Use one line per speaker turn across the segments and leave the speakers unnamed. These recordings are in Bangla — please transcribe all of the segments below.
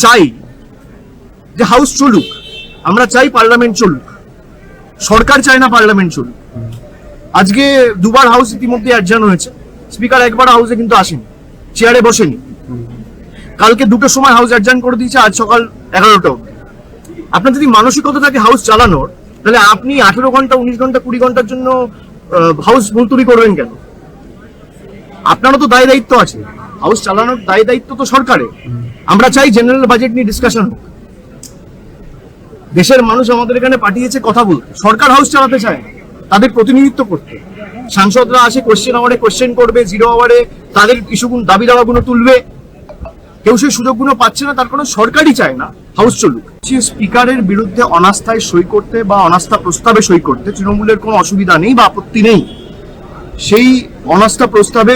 চাই যে হাউস চলুক, আমরা চাই পার্লামেন্ট চলুক, সরকার চায় না পার্লামেন্ট চলুক। আজকে দুবার হাউস ইতিমধ্যে অ্যাডজার্ন হয়েছে, স্পিকার একবার হাউসে কিন্তু আসেনি, চেয়ারে বসেনি। কালকে 2টোর সময় হাউস অ্যাডজার্ন করে দিয়েছে, আজ সকাল 11টা অবধি। আপনার যদি মানসিকতা থাকে হাউস চালানোর, তাহলে আপনি 18 ঘন্টা 19 ঘন্টা 20 ঘন্টার জন্য হাউস মুলতবি করবেন কেন? আপনারও তো দায় দায়িত্ব আছে, হাউস চালানোর দায় দায়িত্ব তো সরকারের। আমরা চাই জেনারেল বাজেট নিয়ে ডিসকাশন হোক, দেশের মানুষ আমাদের এখানে পাঠিয়েছে কথা বলতে, সরকার হাউস চালাতে চায় না, তাদের প্রতিনিধিত্ব করতে। সাংসদরা আসে কোশ্চেন আওয়ারে কোশ্চেন করবে, 0 আওয়ারে তাদের ইস্যুগুলো দাবি দাওয়াগুলো তুলবে, কেউ সেই সুযোগগুলো পাচ্ছে না, তার কোনো সরকারই চায় না হাউস চলুক। স্পিকারের বিরুদ্ধে অনাস্থায় সই করতে বা অনাস্থা প্রস্তাবে সই করতে তৃণমূলের কোনো অসুবিধা নেই বা আপত্তি নেই। সেই অনাস্থা প্রস্তাবে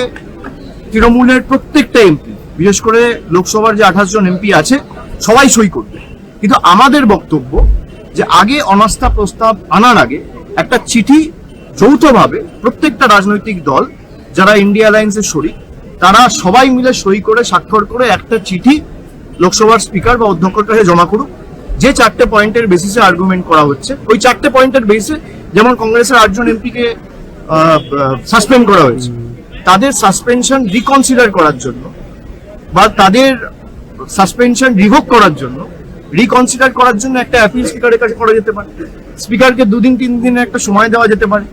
তৃণমূলের প্রত্যেকটা এমপি, বিশেষ করে লোকসভার যে 28 জন এমপি আছে, সবাই সই করবে। কিন্তু আমাদের বক্তব্য যে আগে অনাস্থা প্রস্তাব আনার আগে একটা চিঠি যৌথভাবে প্রত্যেকটা রাজনৈতিক দল যারা ইন্ডিয়া অ্যালায়েন্সের শরিক, তারা সবাই মিলে সই করে স্বাক্ষর করে একটা চিঠি লোকসভার স্পিকার বা অধ্যক্ষের কাছে জমা করুক, যে 4টে পয়েন্টের বেসিসে আর্গুমেন্ট করা হচ্ছে। ওই 4টে পয়েন্টের বেসিসে, যেমন কংগ্রেসের 8 জন এমপিকে সাসপেন্ড করা হয়েছে, তাদের সাসপেনশন রিকনসিডার করার জন্য বা তাদের সাসপেনশন রিভোক করার জন্য, রিকনসিডার করার জন্য একটা অ্যাপিল স্পিকারের কাছে করা যেতে পারে। স্পিকারকে 2 দিন 3 দিনের একটা সময় দেওয়া যেতে পারে।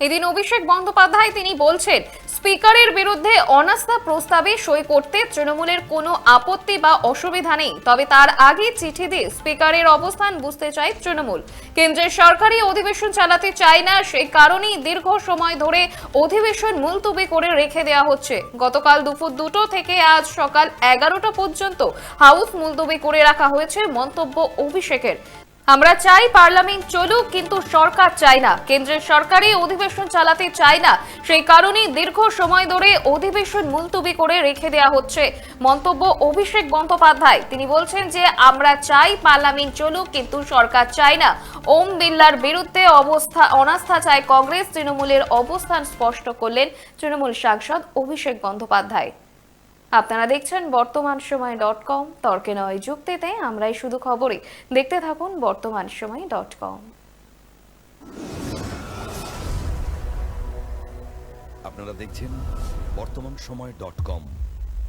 এদিন অভিষেক বন্দ্যোপাধ্যায় তিনি বলছেন, স্পিকারের বিরুদ্ধে অনাস্থা প্রস্তাবে সই করতে তৃণমূলের কোনো আপত্তি বা অসুবিধা নেই, তবে তার আগে চিঠি দিয়ে স্পিকারের অবস্থান বুঝতে চায় তৃণমূল। কেন্দ্রের সরকারি অধিবেশন চালাতে চায় না, সেই কারণেই দীর্ঘ সময় ধরে অধিবেশন মুলতবি করে রেখে দেওয়া হচ্ছে। গতকাল দুপুর 2টো থেকে আজ সকাল 11টা পর্যন্ত হাউস মুলতবি করে রাখা হয়েছে, মন্তব্য অভিষেকের। আমরা চাই পার্লামেন্ট চলুক, কিন্তু সরকার চায় না, কেন্দ্রের সরকারি অধিবেশন চালাতে চায় না, সেই কারণেই দীর্ঘ সময় ধরে অধিবেশন মুলতবি করে রেখে দেওয়া হচ্ছে, মন্তব্য অভিষেক বন্দ্যোপাধ্যায়। তিনি বলছেন যে আমরা চাই পার্লামেন্ট চলুক, কিন্তু সরকার চায় না। ওম বিড়লার বিরুদ্ধে অনাস্থা চায় কংগ্রেস, তৃণমূলের অবস্থান স্পষ্ট করলেন তৃণমূল সাংসদ অভিষেক বন্দ্যোপাধ্যায়। আপনারা দেখছেন বর্তমান সময় .com, তর্কে নয় যুক্তিতে আমরাই শুধু খবরে। দেখতে থাকুন বর্তমান সময় .com।
আপনারা দেখছেন বর্তমান সময় .com।